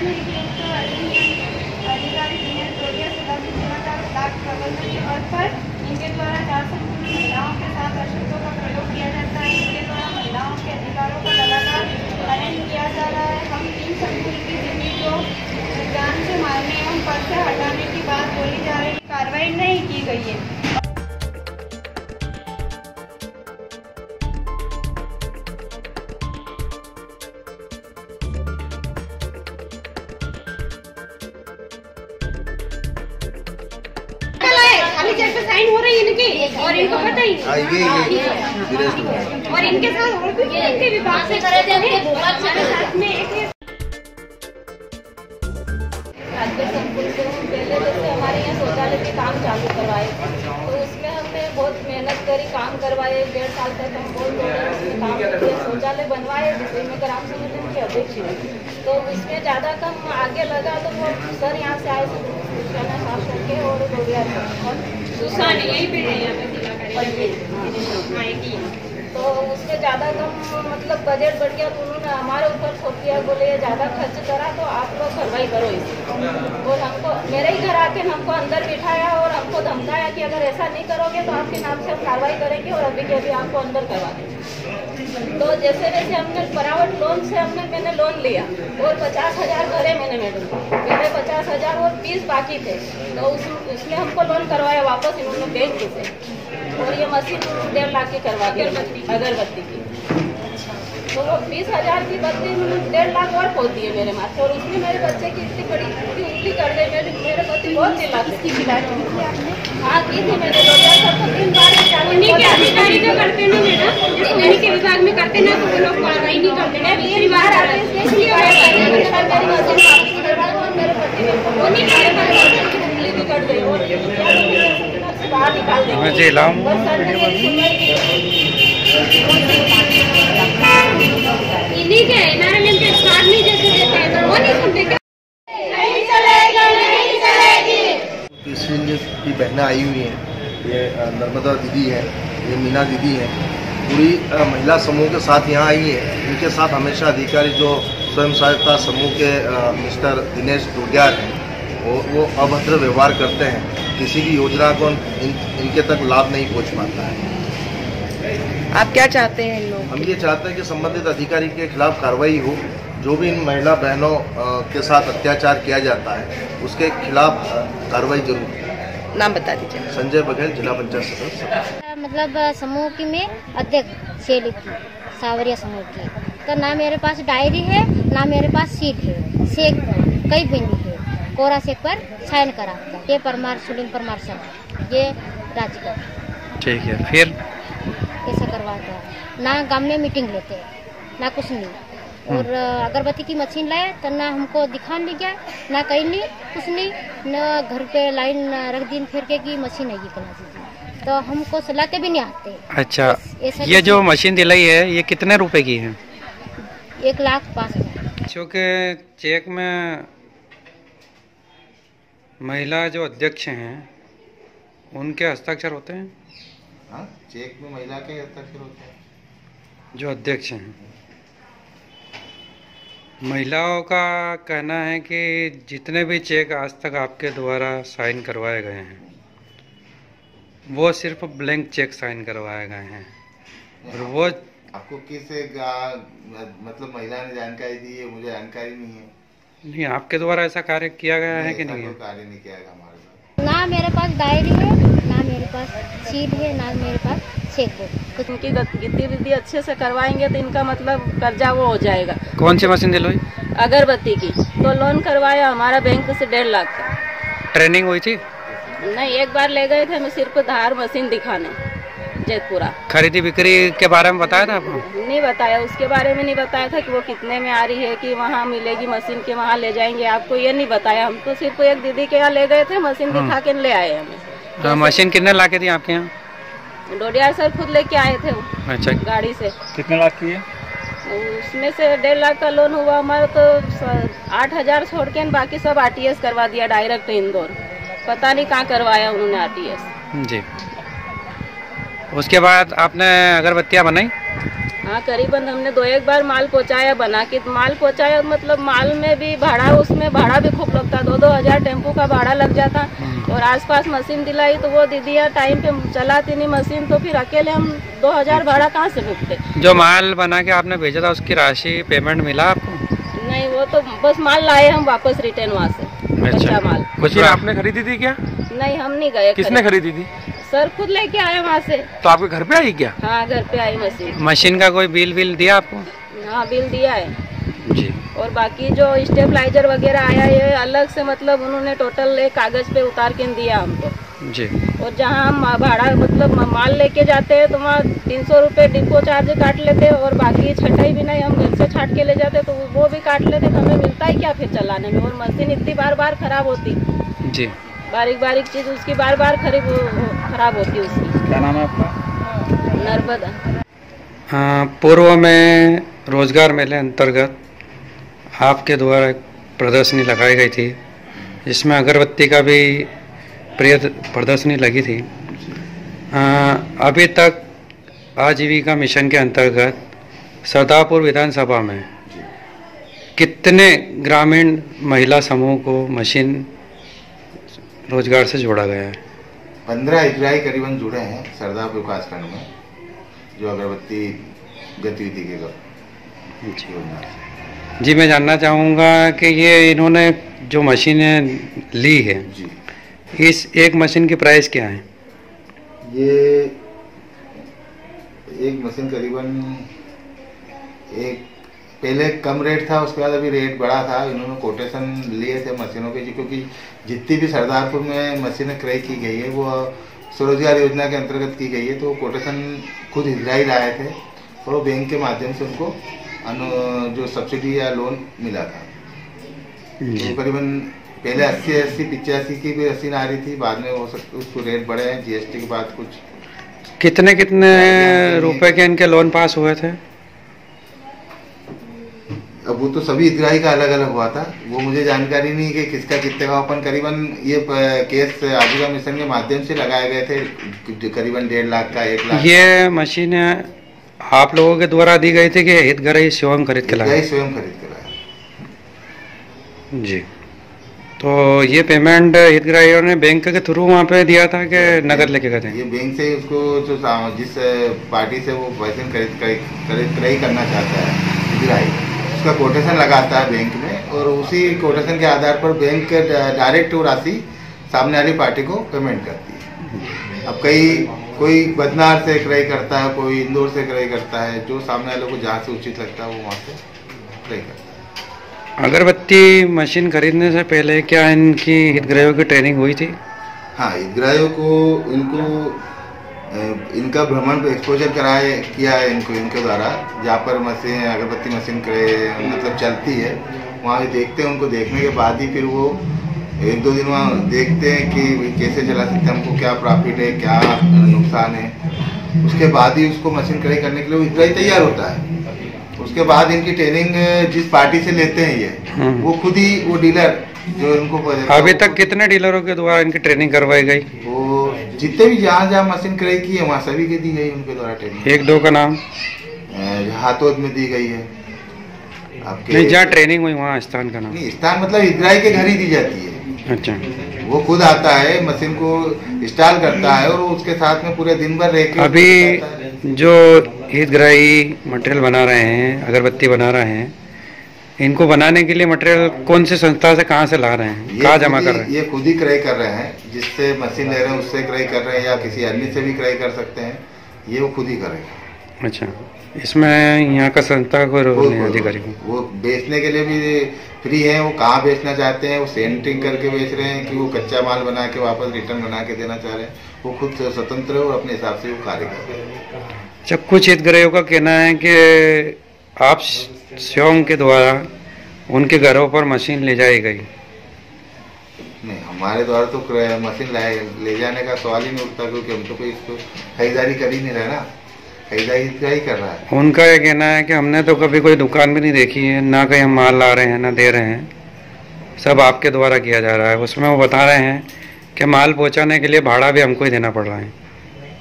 में अधिकारी दिनेश डोडिया प्रबंधक के पद पर इनके द्वारा 4 संपूर्ण महिलाओं के साथ अशब्दों का प्रयोग किया जाता है। इनके द्वारा महिलाओं के अधिकारों को लगातार हनन किया जा रहा है। हम 3 संपूर्ण की जिम्मी को जान से मारने एवं पद से हटाने की बात बोली जा रही है, कार्रवाई नहीं की गई है। पे साइन हो रही है इनकी और इनको पता ही और इनके साथ और भी इनके विभाग से करे थे साथ में एक पहले जैसे हमारे यहाँ शौचालय के काम चालू करवाए थे, तो उसमें हमने बहुत मेहनत करी, काम करवाए। 1.5 साल तक हम बहुत काम किए, शौचालय बनवाए जिसमें मैं ग्राम समिति की अध्यक्ष हूँ। तो इसमें ज़्यादा कम आगे लगा तो वो सर यहाँ से आए साफ करके और सुसान यहीं पे तो उससे ज़्यादा कम मतलब बजट बढ़ गया, तो उन्होंने हमारे ऊपर थोप दिया, बोले ज़्यादा खर्च करा तो आप लोग कार्रवाई करो इसे। और हमको मेरे ही घर आके हमको अंदर बिठाया और हमको धमकाया कि अगर ऐसा नहीं करोगे तो आपके नाम से हम कार्रवाई करेंगे और अभी के अभी आपको अंदर करवा देंगे। तो जैसे वैसे हमने प्राइवेट लोन से मैंने लोन लिया और 50,000 भरे मैंने मैडम को, मेरे 50,000 और 20 बाकी थे, तो उसमें हमको लोन करवाया वापस इन्होंने बैंक से। और ये मशीन 1.5 लाख की करवा दी अगरबत्ती की, तो वो 20,000 की बत्ती 1.5 लाख और खोल दिए मेरे माथे। और उसमें मेरे बच्चे की इतनी बड़ी उंगली कर दे, मेरे पति बहुत चिल्लाते। इसकी शिकायत हाँ की थी मैंने 3 बार। उन्हीं के अधिकारी जो करते ना मैडम, जिस उन्हीं के विभाग में करते ना तो वो लोग कार्रवाई नहीं करते ना, 3 बार आते इसलिए मेरे पति उन्हीं के उंगली भी कट गई और बाहर निकाल देंगे। इन्हीं के एनआरएलएम के स्टार्ट नहीं जैसे देते हैं तो वो नहीं सुनते क्या? नहीं चलेगा, नहीं चलेगी। इसलिए की बहनें आई हुई हैं, ये नर्मदा दीदी है, ये मीना दीदी है, पूरी महिला समूह के साथ यहाँ आई है। इनके साथ हमेशा अधिकारी जो स्वयं सहायता समूह के मिस्टर दिनेश डोडिया हैं, वो अभद्र व्यवहार करते हैं। किसी भी योजना को इनके तक लाभ नहीं पहुंच पाता है। आप क्या चाहते हैं इन लोग? हम ये चाहते हैं कि संबंधित अधिकारी के खिलाफ कार्रवाई हो। जो भी इन महिला बहनों के साथ अत्याचार किया जाता है उसके खिलाफ कार्रवाई जरूर। नाम बता दीजिए। संजय बघेल, जिला पंचायत सदस्य। मतलब समूह की में अध्यक्ष शेली की, सावरिया समूह की। तो ना मेरे पास डायरी है ना मेरे पास सीट है, सेक कई बिंदी है, कोरा सेक पर साइन करा। ये परमार सुलिंग परमार सर, ये राजकर। ठीक है, फिर ऐसा करवाता है। ना गांव में मीटिंग लेते हैं ना कुछ नहीं। और अगरबत्ती की मशीन लाए तो ना हमको दिखा नहीं गया, ना कहीं नहीं कुछ नहीं, न घर पे लाइन रख दिन फिर के की मशीन है ये, तो हमको सलाते भी नहीं आते। अच्छा, ये जो मशीन दिलाई है ये कितने रुपए की है? 1,05,000। क्योंकि चेक में महिला जो अध्यक्ष हैं उनके हस्ताक्षर होते हैं। हाँ, चेक में महिला के हस्ताक्षर होते हैं। जो अध्यक्ष हैं, महिलाओं का कहना है कि जितने भी चेक आज तक आपके द्वारा साइन करवाए गए हैं वो सिर्फ ब्लैंक चेक साइन करवाए गए हैं। और वो आपको किस मतलब महिला ने जानकारी दी है? मुझे जानकारी नहीं है। नहीं, आपके द्वारा ऐसा कार्य किया गया है कि नहीं? कार्य नहीं किया गया हमारे। ना मेरे पास डायरी है, ना मेरे पास सीट है, ना मेरे पास चेक बुक। उनकी गतिविधि अच्छे से करवाएंगे तो इनका मतलब कर्जा वो हो जाएगा। कौन सी मशीन दिलाई? अगरबत्ती की। तो लोन करवाया हमारा बैंक से 1.5 लाख का। ट्रेनिंग हुई थी? नहीं, एक बार ले गए थे मैं सिर्फ धार मशीन दिखाने जयपुरा। खरीदी बिक्री के बारे में बताया था आपको? नहीं बताया, उसके बारे में नहीं बताया था कि वो कितने में आ रही है, कि वहाँ मिलेगी मशीन के वहाँ ले जाएंगे आपको, ये नहीं बताया। हम तो सिर्फ एक दीदी के यहाँ ले गए थे, मशीन दिखा के ले आए हमें। मशीन कितने लाख की थी आपके यहाँ? डोडिया सर खुद लेके आए थे। अच्छा, गाड़ी से। कितने लाख की है? उसमें से 1.5 लाख का लोन हुआ हमारा, तो 8,000 छोड़ के बाकी सब आरटीएस करवा दिया डायरेक्ट इंदौर। पता नहीं कहाँ करवाया उन्होंने आरटीएस। जी। उसके बाद आपने अगरबत्तियाँ बनाई? हाँ, करीबन हमने 2-1 बार माल पहुँचाया, बना के माल पहुँचाया, मतलब माल में भी भाड़ा, उसमें भाड़ा भी खूब लगता, 2-2 हज़ार टेम्पो का भाड़ा लग जाता। और आसपास मशीन दिलाई तो वो दीदियाँ टाइम पे चलाती नहीं मशीन, तो फिर अकेले हम 2000 भाड़ा कहाँ से भुगते। जो माल बना के आपने भेजा था उसकी राशि पेमेंट मिला आपको? नहीं, वो तो बस माल लाए हम वापस रिटर्न वहाँ से, कच्चा माल। कुछ आपने खरीदी थी क्या? नहीं, हम नहीं गए। किसने खरीदी थी? सर खुद लेके आए वहाँ से। तो आपके घर पे आई क्या? हाँ, घर पे आई मशीन। मशीन का कोई बिल दिया आपको? हाँ, बिल दिया है जी। और बाकी जो स्टेबलाइजर वगैरह आया ये अलग से, मतलब उन्होंने टोटल एक कागज पे उतार के दिया हमको जी। और जहाँ हम भाड़ा मतलब माल लेके जाते हैं तो वहाँ 300 रुपये डिपो चार्ज काट लेते, और बाकी छटाई भी नहीं, हम घर से छाट के ले जाते तो वो भी काट लेते, तो हमें मिलता है क्या फिर चलाने में। और मशीन इतनी बार खराब होती जी, बारीक चीज उसकी बार खराब होती उसकी। क्या नाम है आपका? नर्मदा। पूर्व में रोजगार मेले अंतर्गत आपके द्वारा एक प्रदर्शनी लगाई गई थी, जिसमें अगरबत्ती का भी प्रदर्शनी लगी थी। अभी तक आजीविका मिशन के अंतर्गत सरदारपुर विधानसभा में कितने ग्रामीण महिला समूह को मशीन रोजगार से जोड़ा गया है? 15 इजराई करीबन जुड़े हैं सरदारपुर विकासखंड में, जो अगरबत्ती गतिविधि के योजना से। जी, मैं जानना चाहूँगा कि ये इन्होंने जो मशीनें ली है जी, इस एक मशीन की प्राइस क्या है? ये एक मशीन करीबन एक पहले कम रेट था, उसके बाद अभी रेट बढ़ा था। इन्होंने कोटेशन लिए थे मशीनों के, क्योंकि जितनी भी सरदारपुर में मशीनें क्रय की गई है वो स्वरोजगार योजना के अंतर्गत की गई है, तो कोटेशन खुद इजराइल आए थे और बैंक के माध्यम से उनको जो सब्सिडी या लोन मिला था। तो करीबन पहले 80 85 की भी मशीन आ रही थी, बाद में हो सकता उसको रेट बढ़े हैं जीएसटी के बाद। कुछ कितने रुपए के इनके लोन पास हुए थे? अब वो तो सभी इजराई का अलग अलग हुआ था, वो मुझे जानकारी नहीं कि किसका कितने का। अपन करीबन ये केस आजीविका मिशन के माध्यम से लगाए गए थे, करीबन 1.5 लाख का, 1 लाख। ये मशीन आप लोगों के द्वारा दी गई थी कि हितग्राही स्वयं खरीद के लाए? स्वयं खरीद के लाए जी। तो ये पेमेंट हितग्राहियों ने बैंक के थ्रू वहाँ पे दिया था कि नगद लेके गए थे? ये बैंक से उसको जो जिस पार्टी से वो मशीन क्रय करना चाहता है हितग्राही, उसका कोटेशन लगाता है बैंक में, और उसी कोटेशन के आधार पर बैंक डायरेक्ट वो राशि सामने वाली पार्टी को पेमेंट करती है। अब कोई बदनार से क्रय करता है, कोई इंदौर से क्रय करता है, जो सामने वालों को जहाँ से उचित लगता है वो वहाँ से क्रय करता है। अगरबत्ती मशीन खरीदने से पहले क्या इनकी हितग्राहियों की ट्रेनिंग हुई थी? हाँ, हितग्राहियों को इनका भ्रमण एक्सपोजर किया है इनके द्वारा, जहाँ पर मशीन अगरबत्ती मशीन मतलब चलती है, वहाँ भी देखते हैं। उनको देखने के बाद ही फिर वो 1-2 दिन वहाँ देखते हैं कि कैसे चला सकते हैं, हमको क्या प्रॉफिट है, क्या नुकसान है। उसके बाद ही उसको मशीन क्रय करने के लिए वो इतना ही तैयार होता है। उसके बाद इनकी ट्रेनिंग जिस पार्टी से लेते हैं ये, वो खुद ही वो डीलर जो इनको। अभी तक कितने डीलरों के द्वारा इनकी ट्रेनिंग करवाई गई? वो जितने भी जहाँ मशीन क्रय की है वहाँ सभी के दी गई उनके द्वारा ट्रेनिंग। 1-2 का नाम? हाथोद में दी गई है आपके। नहीं, जहाँ ट्रेनिंग हुई वहाँ स्थान का नाम? नहीं, स्थान मतलब हितग्राही के घर ही दी जाती है। अच्छा। वो खुद आता है, मशीन को इंस्टॉल करता है और उसके साथ में पूरे दिन भर रह के। अभी जो हितग्राही मटेरियल बना रहे हैं, अगरबत्ती बना रहे हैं, इनको बनाने के लिए मटेरियल कौन सी संस्था से कहाँ से ला रहे हैं, कहाँ जमा कर रहे हैं? ये खुद ही क्रय कर रहे हैं, जिससे मशीन ले रहे हैं उससे क्रय कर रहे हैं, या किसी अन्य से भी क्रय कर सकते हैं। ये वो खुद ही कर रहे हैं। अच्छा, इसमें यहाँ का संस्था को रोल नहीं अधिकारी को? वो बेचने के लिए भी फ्री है, वो कहाँ बेचना चाहते हैं, वो सेंटिंग करके बेच रहे हैं कि वो कच्चा माल बना के वापस रिटर्न बना के देना चाह रहे हैं, वो खुद स्वतंत्र है और अपने हिसाब से वो कार्य कर रहे हैं। अच्छा, कुछ हितग्राहियों का कहना है कि आप स्वयं के द्वारा उनके घरों पर मशीन ले जाई गई? नहीं, हमारे द्वारा तो मशीन ले जाने का सवाल ही नहीं उठता, क्योंकि हम तो कोई इसको खरीदारी कर ही नहीं रहे ना, खरीदारी कर रहा है। उनका ये कहना है कि हमने तो कभी कोई दुकान भी नहीं देखी है, ना कहीं हम माल ला रहे हैं ना दे रहे हैं, सब आपके द्वारा किया जा रहा है। उसमें वो बता रहे हैं कि माल पहुंचाने के लिए भाड़ा भी हमको ही देना पड़ रहा है।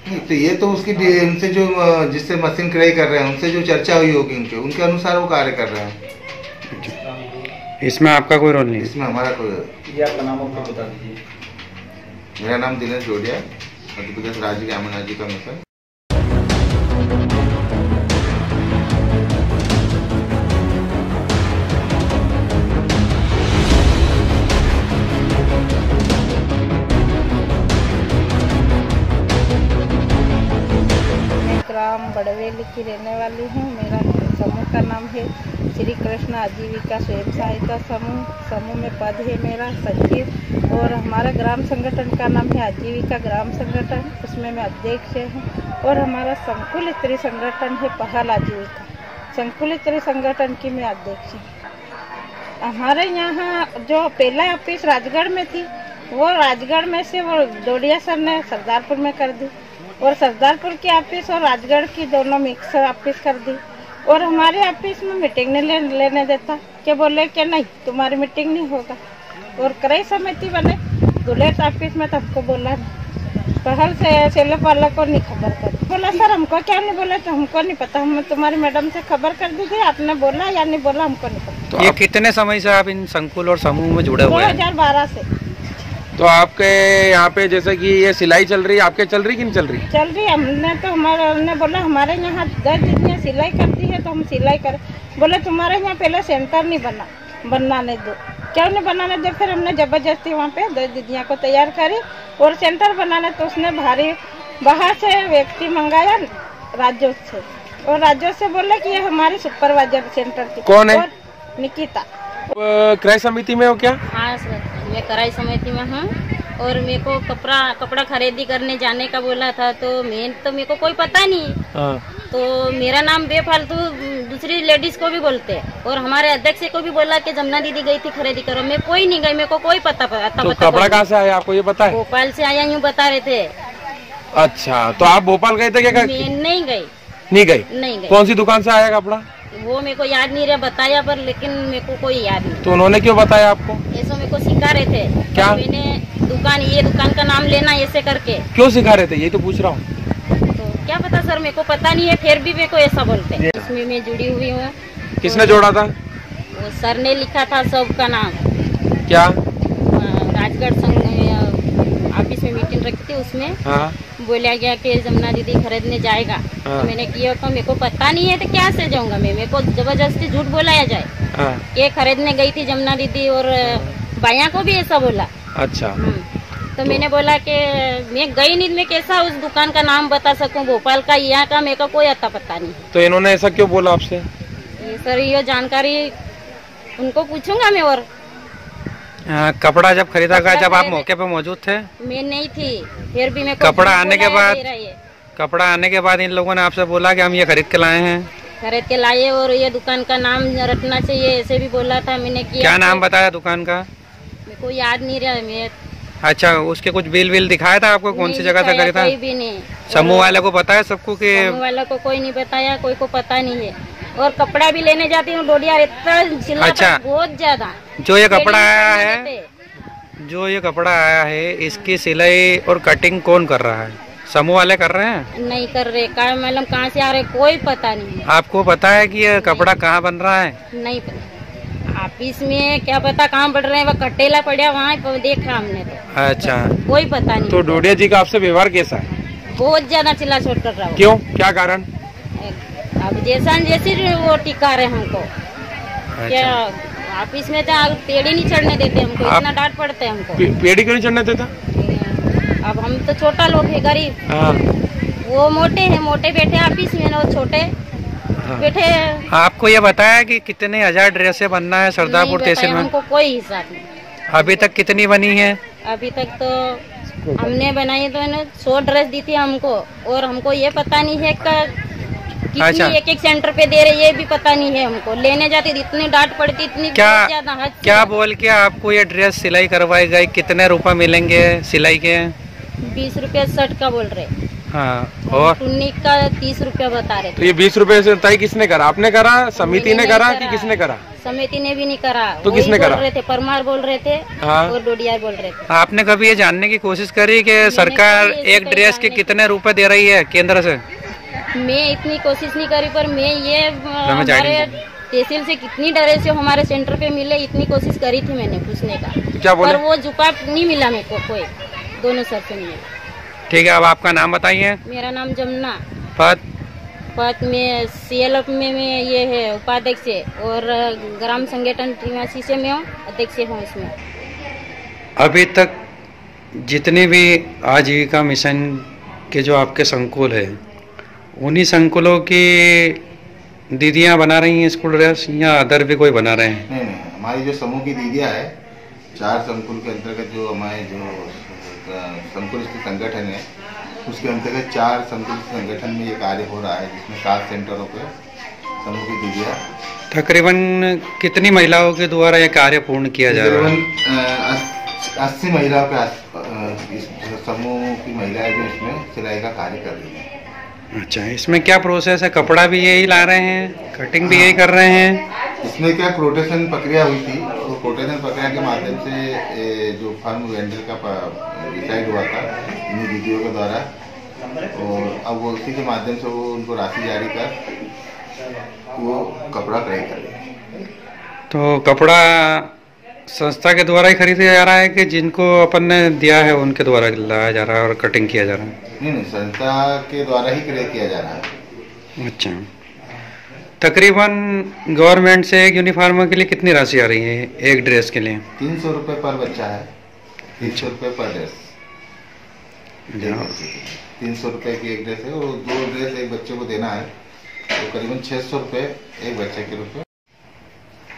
तो ये तो उसकी उनसे जो जिससे मशीन क्रय कर रहे हैं उनसे जो चर्चा हुई होगी उनके अनुसार वो कार्य कर रहे हैं। इसमें आपका कोई रोल नहीं? इसमें हमारा कोई। आपका नाम आपको बता दीजिए। मेरा नाम दिनेश जोड़िया, मध्य प्रदेश राज्य ग्रामीण आजीविका मिशन। ग्राम बड़वेली की रहने वाली हूँ। मेरा समूह का नाम है श्री कृष्ण आजीविका स्वयं सहायता समूह। समूह में पद है मेरा सचिव, और हमारा ग्राम संगठन का नाम है आजीविका ग्राम संगठन, उसमें मैं अध्यक्ष हूँ। और हमारा संकुल स्त्री संगठन है पहल आजीविका, संकुल स्त्री संगठन की मैं अध्यक्ष हूँ। हमारे यहाँ जो पहला ऑफिस राजगढ़ में थी, वो राजगढ़ में से वो डोडिया सर ने सरदारपुर में कर दी, और सरदारपुर की ऑफिस और राजगढ़ की दोनों मिक्स ऑफिस कर दी। और हमारे ऑफिस में मीटिंग नहीं लेने देता, क्या बोले कि नहीं तुम्हारी मीटिंग नहीं होगा। और क्रय समिति बने दुलेट ऑफिस में, तो हमको बोला नहीं, पहल से सेले पाला को नहीं खबर कर। बोला सर हमको क्या नहीं बोला, तो हमको नहीं पता, हम तुम्हारी मैडम से खबर कर दीजिए आपने बोला या नहीं बोला, हमको नहीं पता। तो ये कितने समय से आप इन संकुल और समूह में जुड़े हुए हैं? 2012 से। तो आपके यहाँ पे जैसे कि ये सिलाई चल रही है, आपके चल रही कि नहीं चल रही? चल रही। हमने बोला हमारे यहाँ 10 दीदियाँ सिलाई करती है तो हम सिलाई करें। बोले तुम्हारे यहाँ पहले सेंटर नहीं बनाने दो। क्यों नहीं बनाने दे? फिर हमने जबरदस्ती वहाँ पे 10 दीदियाँ को तैयार करी और सेंटर बनाने, तो उसने भारी बाहर से व्यक्ति मंगाया राज्यों से, और राज्यों से बोले कि ये हमारी सुपरवाइजर सेंटर की। कौन है? निकिता। क्रय समिति में हो क्या? हाँ सर, मैं क्रय समिति में हूँ। और मेरे को कपड़ा खरीदी करने जाने का बोला था, तो मेरे को कोई पता नहीं। तो मेरा नाम बेफालतू दूसरी लेडीज को भी बोलते हैं, और हमारे अध्यक्ष को भी बोला कि जमुना दीदी गई थी खरीदी करो। मैं कोई नहीं गई, मेरे को कोई पता। तो कपड़ा कहाँ से आया आपको ये पता है? भोपाल से आया, यूँ बता रहे थे। अच्छा, तो आप भोपाल गए थे क्या? मैं नहीं गई। नहीं गई? नहीं गई। कौन सी दुकान से आया कपड़ा? वो मेरे को याद नहीं रहा, बताया पर, लेकिन मेरे को कोई याद नहीं। तो उन्होंने क्यों बताया आपको? ऐसा मेरे को सिखा रहे थे। क्या? तो मैंने ये दुकान का नाम लेना ऐसे करके। क्यों सिखा रहे थे, यही तो पूछ रहा हूँ। तो क्या पता सर, मेरे को पता नहीं है, फिर भी मेरे को ऐसा बोलते हैं। इसमें मैं जुड़ी हुई हूँ। किसने जोड़ा था? वो सर ने लिखा था सबका नाम। क्या? राजगढ़ संघ ऑफिस में मीटिंग रखी थी, उसमें बोला गया कि जमुना दीदी खरीदने जाएगा। तो मैंने किया, तो मेरे को पता नहीं है तो क्या से जाऊंगा मैं। मेरे को जबरदस्ती झूठ बोलाया जाए कि खरीदने गई थी जमुना दीदी, और बाया को भी ऐसा बोला। अच्छा। तो मैंने बोला कि मैं गई नहीं, मैं कैसा उस दुकान का नाम बता सकूं, भोपाल का यहाँ का, मेरे को कोई अता पता नहीं। तो इन्होंने ऐसा क्यों बोला आपसे? ये सर ये जानकारी उनको पूछूंगा मैं। और कपड़ा जब खरीदा गया, जब आप मौके पे मौजूद थे? मैं नहीं थी, फिर भी मैं कपड़ा आने के बाद इन लोगों ने आपसे बोला कि हम ये खरीद के लाए हैं? खरीद के लाए, और ये दुकान का नाम रखना चाहिए ऐसे भी बोला था। मैंने किया। क्या नाम बताया दुकान का? मेरे को याद नहीं रहा। मैं अच्छा, उसके कुछ बिल दिखाया था आपको? कौन सी जगह से खरीदा? कोई भी नहीं। समूह वाले को बताया सबको? कि समूह वाले को कोई नहीं बताया, कोई को पता नहीं है। और कपड़ा भी लेने जाती हूँ डोडिया, इतना चिल्लाता। अच्छा, बहुत ज्यादा। जो ये कपड़ा आया है, इसकी सिलाई और कटिंग कौन कर रहा है? समूह वाले कर रहे हैं? नहीं कर रहे। क्या मालूम कहाँ से आ रहे, कोई पता नहीं। आपको पता है कि ये कपड़ा कहाँ बन रहा है? नहीं पता। ऑफिस में क्या पता कहाँ बढ़ रहे हैं, वो कटेला पड़ा वहाँ देखा हमने तो। अच्छा, कोई पता नहीं। तो डोडिया जी का आपसे व्यवहार कैसा है? बहुत ज्यादा चिल्ला छोड़ कर रहा हूँ। क्यों, क्या कारण? अब जैसी वो टिका रहे हमको। अच्छा। क्या ऑफिस में तो पेड़ी नहीं चढ़ने देते हमको, इतना डांट पड़ते हमको। पेड़ी क्यों नहीं चढ़ने देता? अब हम तो छोटा लोग है, गरीब। वो मोटे हैं, मोटे बैठे ऑफिस में, वो छोटे बैठे। आपको ये बताया कि कितने हजार ड्रेसें बनना है सरदारपुर तहसील में? हमको कोई हिसाब नहीं। अभी तक कितनी बनी है? अभी तक तो हमने बनाई तो 100 ड्रेस दी थी हमको, और हमको ये पता नहीं है कितनी। अच्छा। एक सेंटर पे दे रहे, ये भी पता नहीं है हमको। लेने जाती इतनी डांट पड़ती, इतनी क्या बोल के आपको ये ड्रेस सिलाई करवाई गई? कितने रुपए मिलेंगे सिलाई के? 20 रुपया शर्ट का बोल रहे। हाँ, और टुन्नी का 30 रुपया बता रहे। तो ये 20 रुपए से तय किसने करा? आपने करा, समिति ने करा कि किसने करा? समिति ने भी नहीं करा। तो वही किसने करा? बोल रहे थे, परमार बोल रहे थे हाँ। और डोडियार बोल रहे थे। आपने कभी ये जानने की कोशिश करी कि सरकार एक ड्रेस के कितने रुपए दे रही है केंद्र से? मैं इतनी कोशिश नहीं करी, पर मैं ये हमारे तहसील से कितनी ड्रेस हमारे सेंटर पे मिले इतनी कोशिश करी थी मैंने पूछने का। क्या बोले? पर वो जवाब नहीं मिला मेरे को कोई, दोनों सर से मिला। ठीक है, अब आपका नाम बताइए। मेरा नाम जमुना, पद में CLF में मैं ये है उपाध्यक्ष है और ग्राम संगठन त्रिमासी से मैं अध्यक्ष हूँ इसमें। अभी तक जितने भी आजीविका मिशन के जो आपके संकुल है, उन्हीं संकुलों की दीदियां बना रही हैं स्कूल ड्रेस या अदर भी कोई बना रहे हैं? नहीं, हमारी जो समूह की दीदियां है 4 संकुल के अंतर्गत, जो हमारे जो संकुल संगठन है उसके अंतर्गत 4 संकुल संगठन में ये कार्य हो रहा है, जिसमें 7 सेंटरों पे समूह की दीदियां। तकरीबन कितनी महिलाओं के द्वारा ये कार्य पूर्ण किया जा रहा है? 80 महिलाओं के इस समूह की महिलाएं जो इसमें सिलाई का कार्य कर रही है। अच्छा, इसमें क्या प्रोसेस है? कपड़ा भी यही ला रहे हैं, कटिंग भी यही कर रहे हैं? इसमें क्या कोटेशन प्रक्रिया हुई थी, तो कोटेशन प्रक्रिया के माध्यम से जो फर्म वेंडर का डिसाइड हुआ था इन दीदियों के द्वारा, और अब वो उसी के माध्यम से वो उनको राशि जारी कर वो कपड़ा क्रय कर रहे हैं। तो कपड़ा संस्था के द्वारा ही खरीदा जा रहा है कि जिनको अपन ने दिया है उनके द्वारा लाया जा रहा है और कटिंग किया जा रहा है? नहीं, संस्था के द्वारा ही क्रय किया जा रहा है। अच्छा, तकरीबन गवर्नमेंट से एक यूनिफॉर्म के लिए कितनी राशि आ रही है एक ड्रेस के लिए? 300 रुपये पर बच्चा है, 300 रुपये पर ड्रेस। 300 रुपये की एक ड्रेस है और 2 ड्रेस एक बच्चे को देना है, तो करीबन 600 रुपये एक बच्चे के रूप में।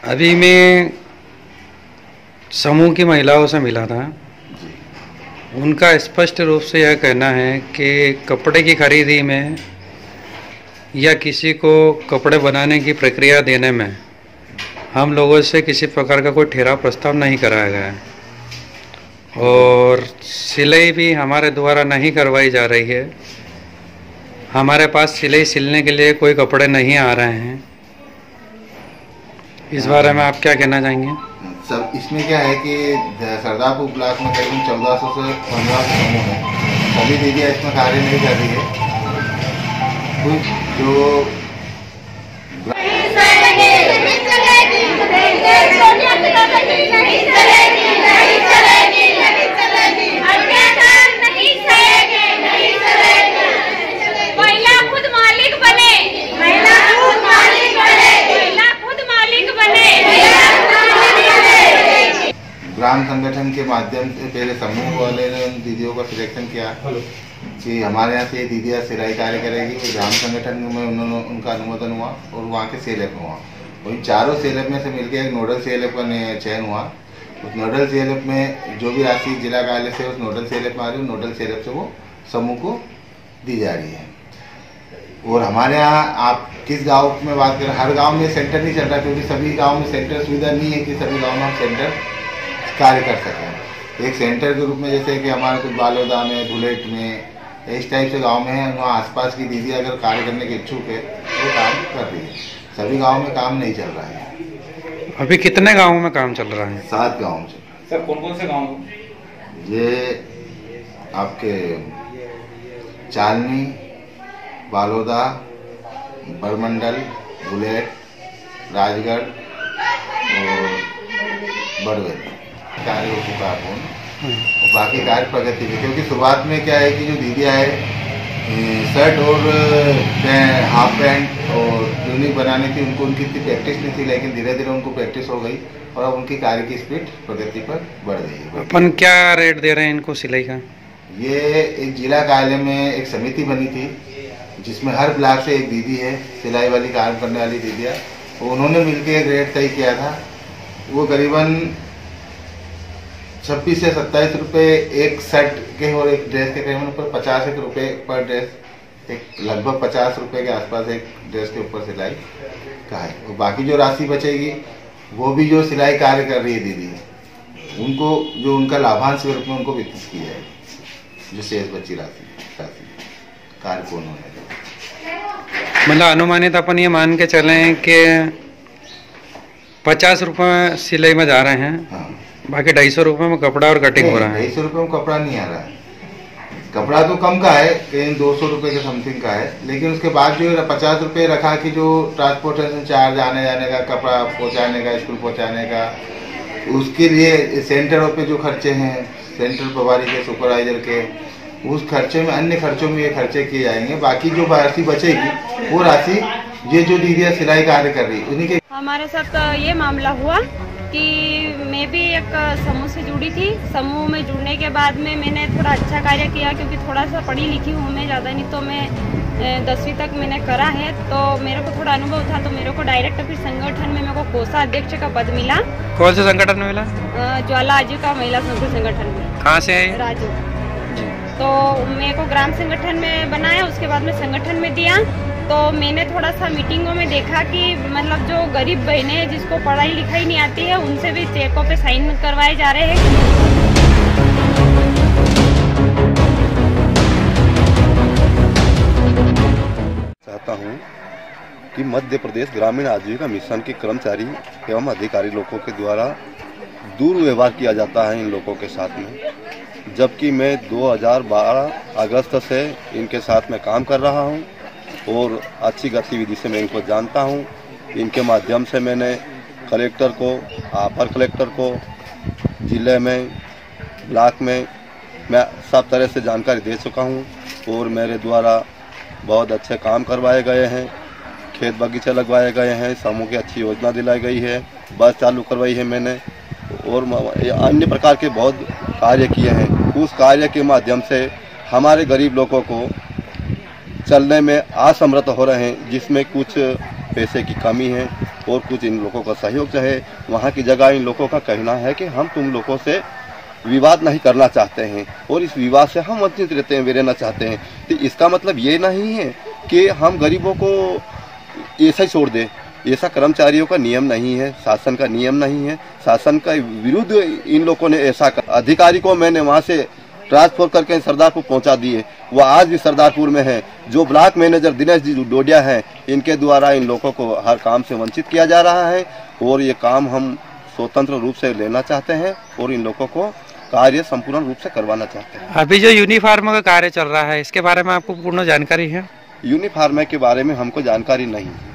अभी मैं समूह की महिलाओं से मिला था, उनका स्पष्ट रूप से यह कहना है कि कपड़े की खरीदी में या किसी को कपड़े बनाने की प्रक्रिया देने में हम लोगों से किसी प्रकार का कोई ठहराव प्रस्ताव नहीं कराया गया है और सिलाई भी हमारे द्वारा नहीं करवाई जा रही है। हमारे पास सिलाई सिलने के लिए कोई कपड़े नहीं आ रहे हैं। इस बारे में आप क्या कहना चाहेंगे? सब इसमें क्या है कि सरदारपुर ब्लॉक में करीबन 1400 से 1500 समूह है, सभी दीदियाँ इसमें कार्य नहीं कर रही है। कुछ जो ग्राम संगठन के माध्यम से पहले समूह वाले ने उन दीदियों का सिलेक्शन किया कि हमारे यहाँ से दीदियाँ सिलाई कार्य करेगी, तो ग्राम संगठन में उन्होंने उनका अनुमोदन हुआ और वहाँ के CLF हुआ। वही चारों CLF में से मिलकर एक नोडल CLF का चयन हुआ। उस नोडल CLF में जो भी राशि जिला कार्यालय से उस नोडल CLF में आ रही है, नोडल CLF से वो समूह को दी जा रही है। और हमारे यहाँ आप किस गाँव में बात करें, हर गाँव में सेंटर नहीं चल रहा, क्योंकि सभी गाँव में सेंटर सुविधा नहीं है कि सभी गाँव में हम सेंटर कार्य कर सकें। एक सेंटर के रूप में जैसे कि हमारे कुछ बालोदा में, धुलेट में, इस टाइप से गांव में है, वहाँ आसपास की दीदी अगर कार्य करने के इच्छुक है वो काम कर रही है। सभी गांव में काम नहीं चल रहा है। अभी कितने गांवों में काम चल रहा है? 7 गाँव में चल रहा है। सर कौन कौन से गाँव? ये आपके चालनी, बालोदा, बड़मंडल, धुलेट, राजगढ़ और बड़वेल कार्य हो चुका है पूर्ण, और बाकी कार्य प्रगति में। क्योंकि शुरुआत में क्या है कि जो दीदियाँ है शर्ट और हाफ पैंट और यूनिक बनानी थी, उनको उनकी इतनी प्रैक्टिस नहीं थी, लेकिन धीरे धीरे उनको प्रैक्टिस हो गई और अब उनकी कार्य की स्पीड प्रगति पर बढ़ गई है। अपन क्या रेट दे रहे हैं इनको सिलाई का? ये एक जिला कार्यालय में एक समिति बनी थी जिसमें हर ब्लॉक से एक दीदी है सिलाई वाली काम करने वाली दीदियाँ, उन्होंने मिलकर एक रेट तय किया था। वो करीबन 26 से 27 रुपये एक सेट के और एक ड्रेस के करीबन ऊपर 50 रुपये पर ड्रेस, एक लगभग 50 रुपये के आसपास एक ड्रेस के ऊपर सिलाई का है। और बाकी जो राशि बचेगी वो भी जो सिलाई कार्य कर रही है दीदी, उनको जो उनका लाभांश के रूप में उनको वितरित की जाएगी, जो शेष बची राशि कार्य पूर्ण होने। मतलब अनुमानित अपन ये मान के चलें कि 50 रुपए में सिलाई में जा रहे हैं। हाँ। बाकी 250 रुपए में कपड़ा और कटिंग हो रहा है। 250 रुपये में कपड़ा नहीं आ रहा है। कपड़ा तो कम का है, कहीं 200 रुपये के समथिंग का है, लेकिन उसके बाद जो 50 रुपये रखा कि जो ट्रांसपोर्टेशन चार्ज आने जाने का, कपड़ा पहुंचाने का, स्कूल पहुंचाने का, उसके लिए सेंटरों पे जो खर्चे हैं, सेंटर प्रभारी के, सुपरवाइजर के, उस खर्चे में, अन्य खर्चों में ये खर्चे किए जाएंगे। बाकी जो राशि बचेगी वो राशि ये जो दीदियाँ सिलाई कार्य कर रही उन्हीं के। हमारे साथ ये मामला हुआ कि मैं भी एक समूह से जुड़ी थी। समूह में जुड़ने के बाद में मैंने थोड़ा अच्छा कार्य किया, क्योंकि थोड़ा सा पढ़ी लिखी हूँ मैं, ज़्यादा नहीं तो मैं 10वीं तक मैंने करा है, तो मेरे को थोड़ा अनुभव था। तो मेरे को डायरेक्ट फिर संगठन में मेरे को कोषाध्यक्ष का पद मिला। कौन से संगठन में मिला? ज्वाला आजीविका महिला संगठन में। कहाँ से है? राजू। तो मेरे को ग्राम संगठन में बनाया, उसके बाद में संगठन में दिया। तो मैंने थोड़ा सा मीटिंगों में देखा कि मतलब जो गरीब बहनें हैं जिसको पढ़ाई लिखाई नहीं आती है, उनसे भी चेकों पे साइन करवाए जा रहे हैं। चाहता हूँ कि मध्य प्रदेश ग्रामीण आजीविका मिशन के कर्मचारी एवं अधिकारी लोगों के द्वारा दुर्व्यवहार किया जाता है इन लोगों के साथ में, जबकि मैं 2012 अगस्त से इनके साथ में काम कर रहा हूँ और अच्छी गतिविधि से मैं इनको जानता हूँ। इनके माध्यम से मैंने कलेक्टर को, अपर कलेक्टर को, ज़िले में, ब्लॉक में मैं सब तरह से जानकारी दे चुका हूँ और मेरे द्वारा बहुत अच्छे काम करवाए गए हैं। खेत बगीचे लगवाए गए हैं, समूह की अच्छी योजना दिलाई गई है, बस चालू करवाई है मैंने और अन्य प्रकार के बहुत कार्य किए हैं। उस कार्य के माध्यम से हमारे गरीब लोगों को चलने में असमर्थ हो रहे हैं, जिसमें कुछ पैसे की कमी है और कुछ इन लोगों का सहयोग चाहे। वहाँ की जगह इन लोगों का कहना है कि हम तुम लोगों से विवाद नहीं करना चाहते हैं और इस विवाद से हम वंचित रहना चाहते हैं। तो इसका मतलब ये नहीं है कि हम गरीबों को ऐसा ही छोड़ दें। ऐसा कर्मचारियों का नियम नहीं है, शासन का नियम नहीं है। शासन का विरुद्ध इन लोगों ने ऐसा अधिकारी को मैंने वहाँ से ट्रांसफर करके सरदारपुर पहुंचा दिए। वो आज भी सरदारपुर में है। जो ब्लॉक मैनेजर दिनेश जी डोडिया हैं, इनके द्वारा इन लोगों को हर काम से वंचित किया जा रहा है और ये काम हम स्वतंत्र रूप से लेना चाहते हैं और इन लोगों को कार्य संपूर्ण रूप से करवाना चाहते हैं। अभी जो यूनिफॉर्म का कार्य चल रहा है, इसके बारे में आपको पूर्ण जानकारी है? यूनिफॉर्म के बारे में हमको जानकारी नहीं है।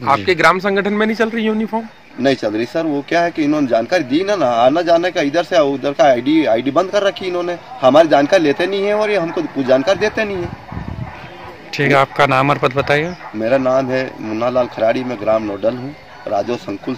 आपके ग्राम संगठन में नहीं चल रही यूनिफॉर्म? नहीं चल रही सर। वो क्या है कि इन्होंने जानकारी दी ना, आना जाने का इधर से उधर का आईडी बंद कर रखी इन्होंने। हमारी जानकारी लेते नहीं है और ये हमको कुछ जानकारी देते नहीं है। ठीक है, आपका नाम और पद बताइए। मेरा नाम है मुन्ना लाल खराड़ी, मैं ग्राम नोडल हूँ, राजो संकुल।